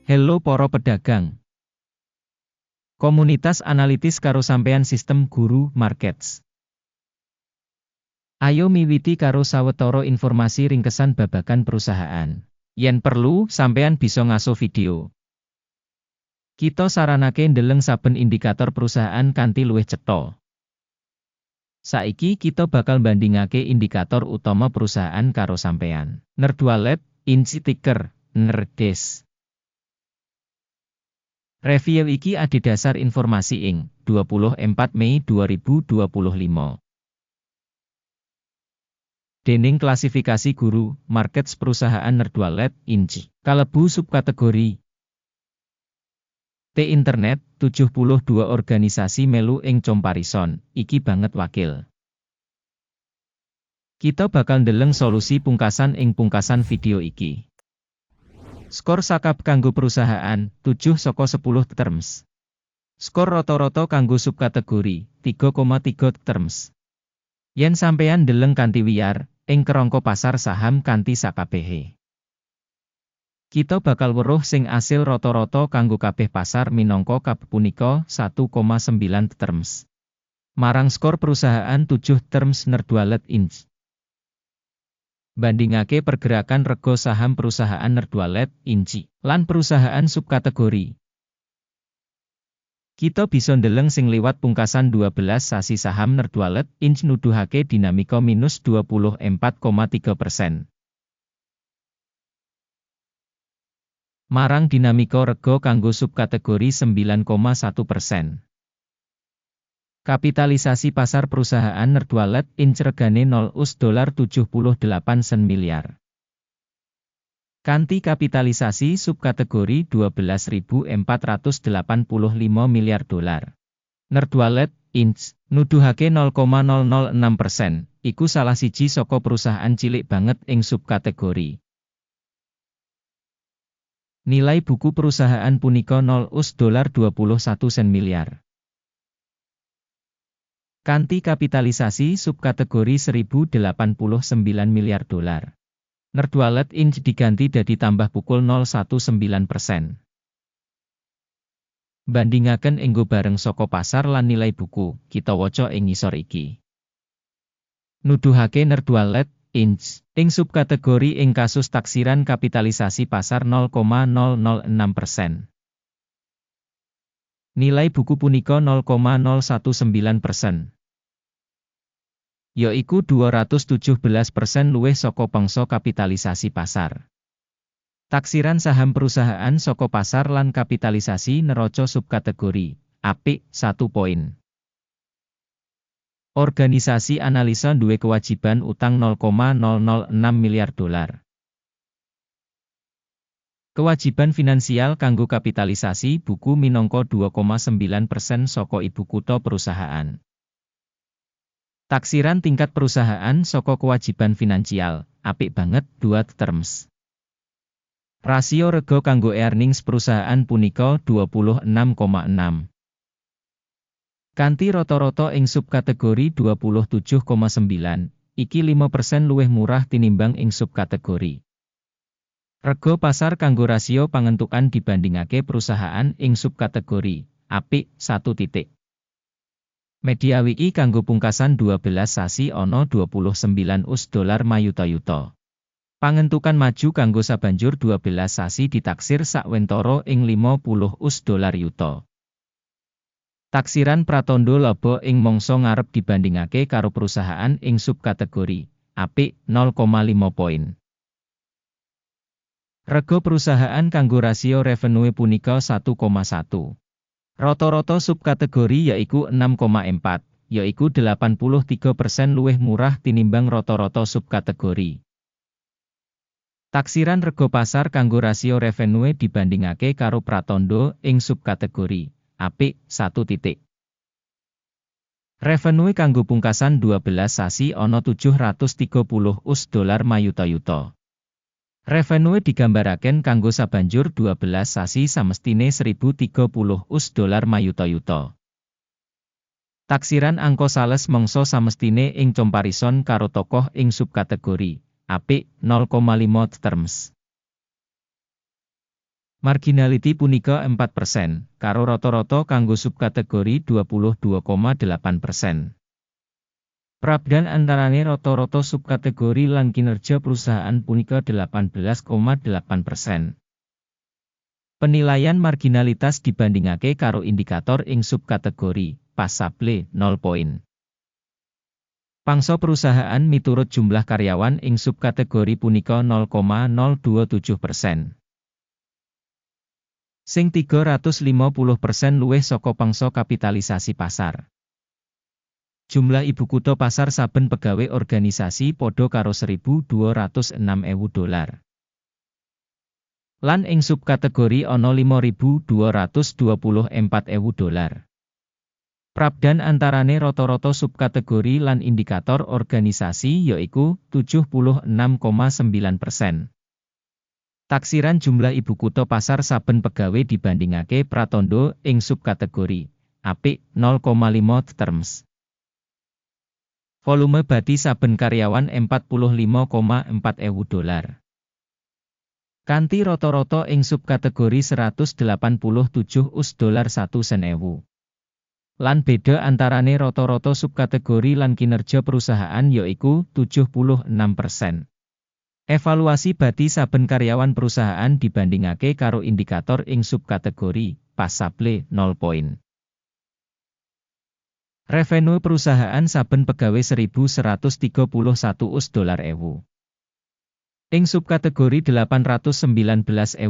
Hello para pedagang. Komunitas analitis karo sampean sistem guru markets. Ayo miwiti karo sawetara informasi ringkesan babagan perusahaan. Yen perlu, sampean bisa ngaso video. Kita saranake ndeleng saben indikator perusahaan kanthi luwih cetha. Saiki kita bakal bandingake indikator utama perusahaan karo sampean. Nerdwalet, Inci Ticker, Nerdes. Review iki adhedhasar informasi ing 24 Mei 2025. Dening klasifikasi guru, markets perusahaan Nerdwalet, Inci, kalebu subkategori T-Internet, 72 organisasi melu ing comparison, iki banget wakil. Kita bakal ndeleng solusi pungkasan ing pungkasan video iki. Skor sakab kanggo perusahaan, 7 saka 10 terms. Skor rata-rata kanggo subkategori, 3,3 terms. Yen sampeyan ndeleng kanthi wiyar, ing kerangka pasar saham kanthi sakabehe. Kita bakal weruh sing asil rata-rata kanggo kabeh pasar minangka kabeh punika 1,9 terms. Marang skor perusahaan 7 terms Nerdwalet Inc. Bandingake pergerakan rega saham perusahaan Nerdwalet, Inci, lan perusahaan subkategori. Kita bisa ndeleng sing liwat pungkasan 12 sasi saham Nerdwalet, Inc nuduhake dinamika minus 24,3%. Marang dinamika rega kanggo subkategori 9,1%. Kapitalisasi pasar perusahaan Nerdwalet Inc regane $0,78 sen miliar. Kanthi kapitalisasi subkategori $12.485 miliar. Nerdwalet Inc nuduhake 0,006%, iku salah siji saka perusahaan cilik banget ing subkategori. Nilai buku perusahaan punika $0,21 sen miliar. Kanthi kapitalisasi subkategori $1.089 miliar. Nerdwalet Inc diganti dadi tambah pukul 0,19%. Bandingaken enggo bareng saka pasar lan nilai buku, kita waca ing ngisor iki. Nuduhake Nerdwalet Inc ing subkategori ing kasus taksiran kapitalisasi pasar 0,006%. Nilai buku punika 0,019%. Yaiku 217% luwih saka pangsa kapitalisasi pasar. Taksiran saham perusahaan saka pasar lan kapitalisasi neraca subkategori, apik, 1 poin. Organisasi analisa duwe kewajiban utang $0,006 miliar. Kewajiban finansial kanggo kapitalisasi buku minangka 2,9% saka ibu kutha perusahaan. Taksiran tingkat perusahaan saka kewajiban finansial, apik banget, 2 terms. Rasio rega kanggo earnings perusahaan punika 26,6. Kanthi rata-rata ing subkategori 27,9, iki 5% luwih murah tinimbang ing subkategori. Rega pasar kanggo rasio pangentukan dibandingake perusahaan ing subkategori, apik, 1 titik. Media wiki kanggo pungkasan 12 sasi ana $29 mayuta-yuta. Pangentukan maju kanggo sabanjur 12 sasi ditaksir sakwentara ing $50 yuta. Taksiran pratandha laba ing mangsa ngarep dibandingake karo perusahaan ing subkategori, apik, 0,5 poin. Rega perusahaan kanggo rasio revenue punika 1,1. Rata-rata subkategori yaiku 6,4, yaiku 83% luwih murah tinimbang rata-rata subkategori. Taksiran rega pasar kanggo rasio revenue dibandingake karo pratandha ing subkategori, apik, 1 titik. Revenue kanggo pungkasan 12 sasi ana $730 mayuta-yuta. Revenue digambaraken kanggo sabanjur 12 sasi samestine $1.030 mayuta-yuta. Taksiran angka sales mangsa samestine ing comparison karo tokoh ing subkategori, apik, 0,5 terms. Marginality punika 4%, karo rata-rata kanggo subkategori 22,8%. Prabdan antarane rata-rata subkategori lan kinerja perusahaan punika 18,8%. Penilaian marginalitas dibandingake karo indikator ing subkategori, passable 0 poin. Pangsa perusahaan miturut jumlah karyawan ing subkategori punika 0,027%. Sing 350% luwih saka pangsa kapitalisasi pasar. Jumlah ibu kutha pasar saben pegawai organisasi padha karo $1.206.000. Lan ing subkategori ana $5.224.000. Prabdan antarane rata-rata subkategori lan indikator organisasi yaiku 76,9%. Taksiran jumlah ibu kutha pasar saben pegawai dibandingake pratandha ing subkategori apik 0,5 terms. Volume bati saben karyawan $45,400. Kanthi rata-rata ing subkategori $187 lan beda antarane rata-rata subkategori lan kinerja perusahaan yaiku 76%. Evaluasi bati saben karyawan perusahaan dibandingake karo indikator ing subkategori, passable 0 poin. Revenue perusahaan saben pegawai $1.131. Ing subkategori $819.000.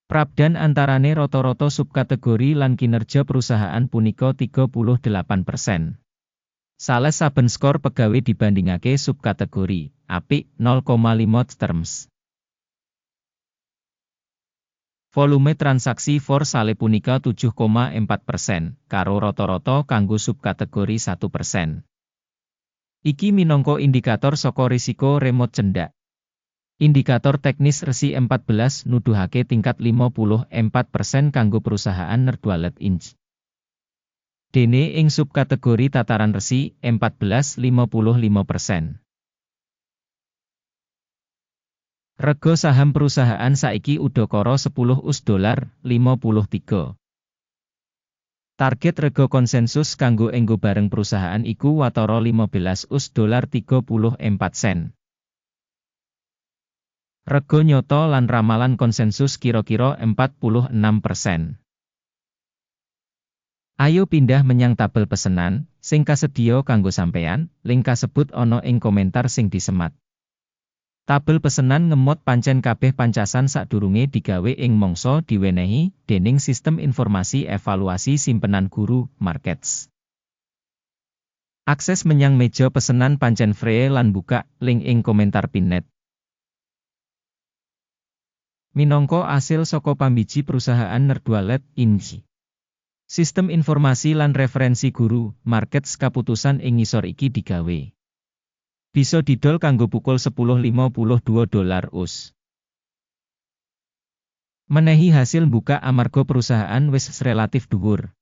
Prabdan antarane rata-rata subkategori lan kinerja perusahaan punika 38%. Sales saben skor pegawai dibandingake subkategori, apik 0,5 terms. Volume transaksi for sale punika 7,4%, karo rata-rata kanggo subkategori 1%. Iki minangka indikator saka risiko remote cendak. Indikator teknis resi 14 nuduhake tingkat 54% kanggo perusahaan Nerdwallet Inc. Dene ing subkategori tataran resi 14 55%. Rega saham perusahaan saiki udakara $10.53. Target rega konsensus kanggo enggo bareng perusahaan iku watara $15.34. Rega nyata lan ramalan konsensus kira-kira 46%. Ayo pindah menyang tabel pesenan, sing kasedia kanggo sampeyan, link kasebut ana ing komentar sing disemat. Tabel pesenan ngemot pancen kabeh pancasan sadurunge digawe ing mangsa diwenehi dening Sistem Informasi Evaluasi Simpenan Guru, Markets. Akses menyang meja pesenan pancen free lan buka, link ing komentar pinnet. Minangka asil saka pambiji perusahaan Nerdwallet Inc. Sistem informasi lan referensi guru, Markets kaputusan ing ngisor iki digawe. Bisa didol kanggo pukul 10.52 US. Menehi hasil buka amarga perusahaan wis relatif dhuwur.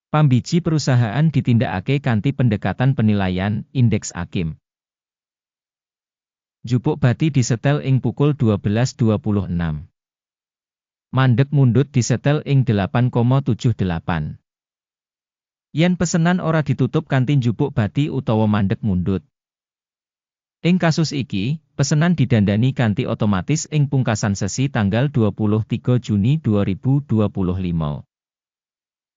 Pambiji perusahaan ditindakake kanthi pendekatan penilaian, indeks AKIM. Jupuk bati disetel ing pukul 12.26. Mandeg mundut disetel ing 8,78. Yen pesenan ora ditutup kanthi njupuk bati utawa mandeg mundut. Ing kasus iki, pesenan didandani kanthi otomatis ing pungkasan sesi tanggal 23 Juni 2025.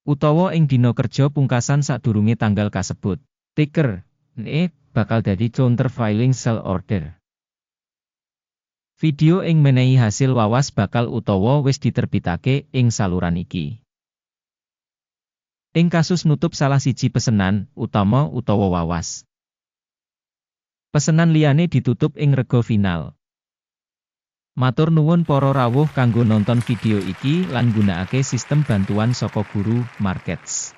Utawa ing dina kerja pungkasan sadurunge tanggal kasebut. Ticker, NE, bakal dadi counter filing sell order. Video ing menehi hasil wawas bakal utawa wis diterbitake ing saluran iki. Ing kasus nutup salah siji pesenan, utama utawa wawas. Pesenan liyane ditutup ing rega final. Matur nuwun para rawuh kanggo nonton video iki lan gunakake sistem bantuan saka Guru, Markets.